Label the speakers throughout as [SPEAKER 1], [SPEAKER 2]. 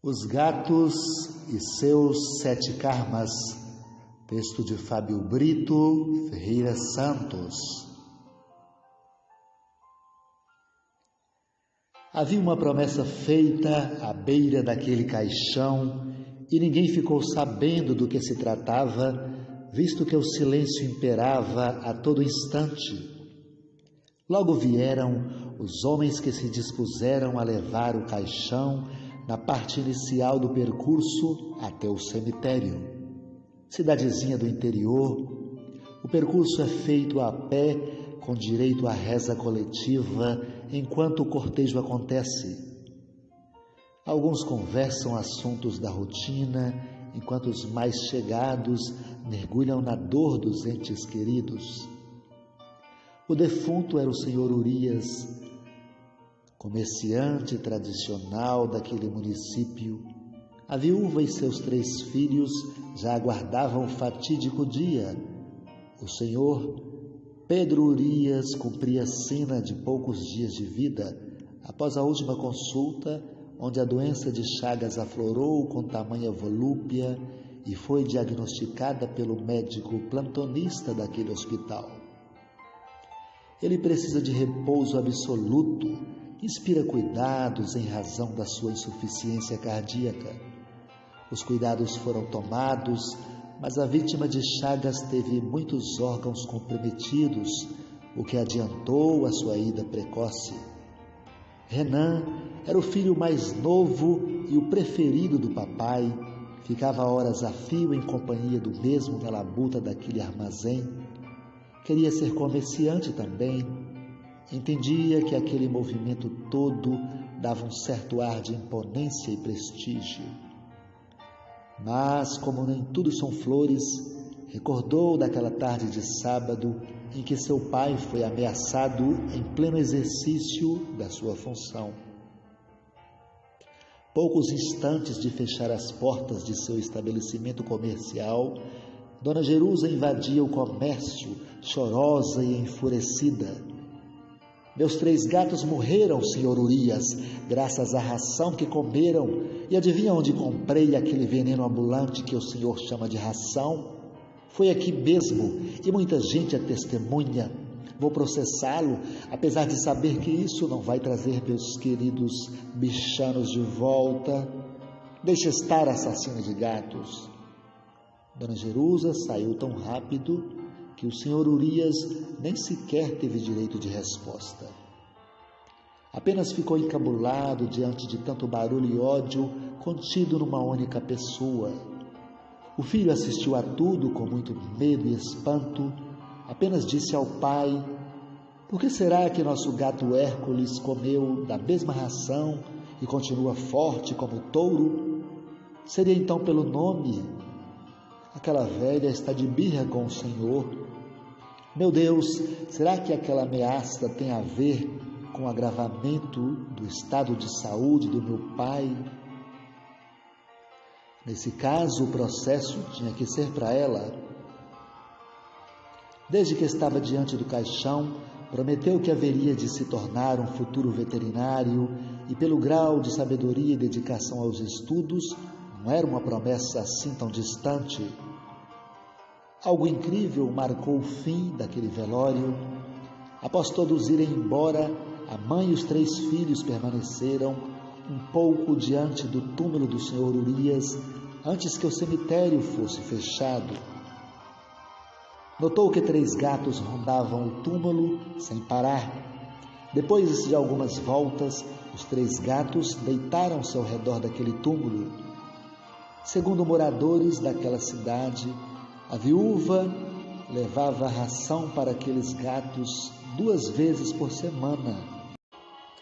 [SPEAKER 1] Os gatos e seus 7 karmas. Texto de Fábio Brito Ferreira Santos. Havia uma promessa feita à beira daquele caixão e ninguém ficou sabendo do que se tratava, visto que o silêncio imperava a todo instante. Logo vieram os homens que se dispuseram a levar o caixão na parte inicial do percurso até o cemitério. Cidadezinha do interior, o percurso é feito a pé, com direito à reza coletiva, enquanto o cortejo acontece. Alguns conversam assuntos da rotina, enquanto os mais chegados mergulham na dor dos entes queridos. O defunto era o senhor Urias, comerciante tradicional daquele município. A viúva e seus 3 filhos já aguardavam o fatídico dia. O senhor Pedro Urias cumpria a sina de poucos dias de vida, após a última consulta, onde a doença de Chagas aflorou com tamanha volúpia e foi diagnosticada pelo médico plantonista daquele hospital. Ele precisa de repouso absoluto, inspira cuidados em razão da sua insuficiência cardíaca. Os cuidados foram tomados, mas a vítima de Chagas teve muitos órgãos comprometidos, o que adiantou a sua ida precoce. Renan era o filho mais novo e o preferido do papai, ficava horas a fio em companhia do mesmo na labuta daquele armazém. Queria ser comerciante também. Entendia que aquele movimento todo dava um certo ar de imponência e prestígio. Mas, como nem tudo são flores, recordou daquela tarde de sábado em que seu pai foi ameaçado em pleno exercício da sua função. Poucos instantes de fechar as portas de seu estabelecimento comercial, Dona Jerusa invadia o comércio, chorosa e enfurecida. Meus 3 gatos morreram, senhor Urias, graças à ração que comeram. E adivinha onde comprei aquele veneno ambulante que o senhor chama de ração? Foi aqui mesmo, e muita gente é testemunha. Vou processá-lo, apesar de saber que isso não vai trazer meus queridos bichanos de volta. Deixa estar, assassino de gatos. Dona Jerusa saiu tão rápido que o senhor Urias nem sequer teve direito de resposta. Apenas ficou encabulado diante de tanto barulho e ódio contido numa única pessoa. O filho assistiu a tudo com muito medo e espanto, apenas disse ao pai: por que será que nosso gato Hércules comeu da mesma ração e continua forte como touro? Seria então pelo nome? Aquela velha está de birra com o senhor. Meu Deus, será que aquela ameaça tem a ver com o agravamento do estado de saúde do meu pai? Nesse caso, o processo tinha que ser para ela. Desde que estava diante do caixão, prometeu que haveria de se tornar um futuro veterinário e, pelo grau de sabedoria e dedicação aos estudos, não era uma promessa assim tão distante. Algo incrível marcou o fim daquele velório. Após todos irem embora, a mãe e os 3 filhos permaneceram um pouco diante do túmulo do senhor Urias antes que o cemitério fosse fechado. Notou que 3 gatos rondavam o túmulo sem parar. Depois de algumas voltas, os 3 gatos deitaram-se ao redor daquele túmulo. Segundo moradores daquela cidade, a viúva levava ração para aqueles gatos 2 vezes por semana.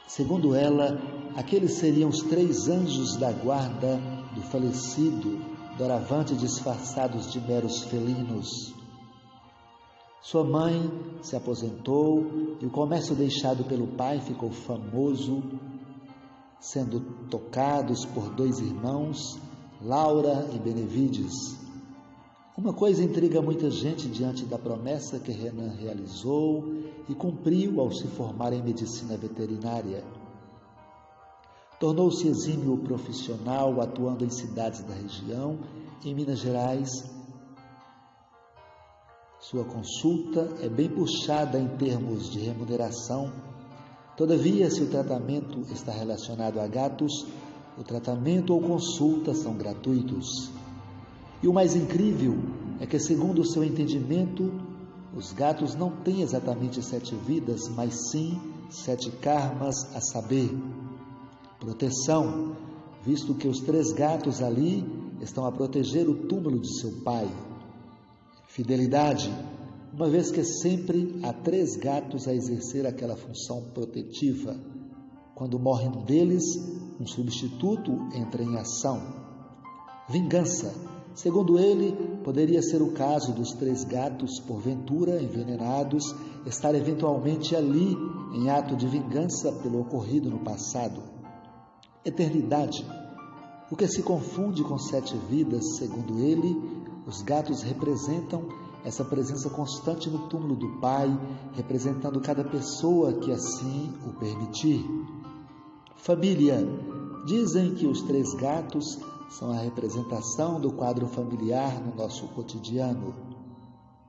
[SPEAKER 1] Segundo ela, aqueles seriam os 3 anjos da guarda do falecido, doravante disfarçados de meros felinos. Sua mãe se aposentou e o comércio deixado pelo pai ficou famoso, sendo tocados por 2 irmãos, Laura e Benevides. Uma coisa intriga muita gente diante da promessa que Renan realizou e cumpriu ao se formar em medicina veterinária. Tornou-se exímio profissional, atuando em cidades da região. Em Minas Gerais, sua consulta é bem puxada em termos de remuneração. Todavia, se o tratamento está relacionado a gatos, o tratamento ou consulta são gratuitos. E o mais incrível é que, segundo o seu entendimento, os gatos não têm exatamente 7 vidas, mas sim 7 karmas, a saber, proteção, visto que os 3 gatos ali estão a proteger o túmulo de seu pai. Fidelidade, uma vez que sempre há 3 gatos a exercer aquela função protetiva. Quando morre um deles, um substituto entra em ação. Vingança, segundo ele, poderia ser o caso dos 3 gatos, porventura envenenados, estar eventualmente ali em ato de vingança pelo ocorrido no passado. Eternidade, o que se confunde com 7 vidas, segundo ele, os gatos representam essa presença constante no túmulo do pai, representando cada pessoa que assim o permitir. Família, dizem que os 3 gatos são a representação do quadro familiar no nosso cotidiano.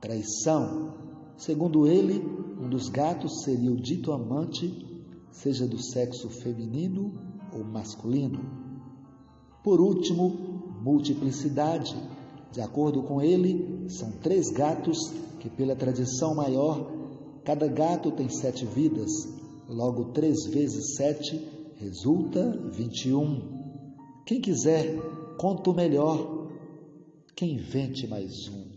[SPEAKER 1] Traição, segundo ele, um dos gatos seria o dito amante, seja do sexo feminino ou masculino. Por último, multiplicidade. De acordo com ele, são 3 gatos que, pela tradição maior, cada gato tem 7 vidas. Logo, 3 vezes 7 resulta 21. Quem quiser, conta o melhor. Quem invente mais um.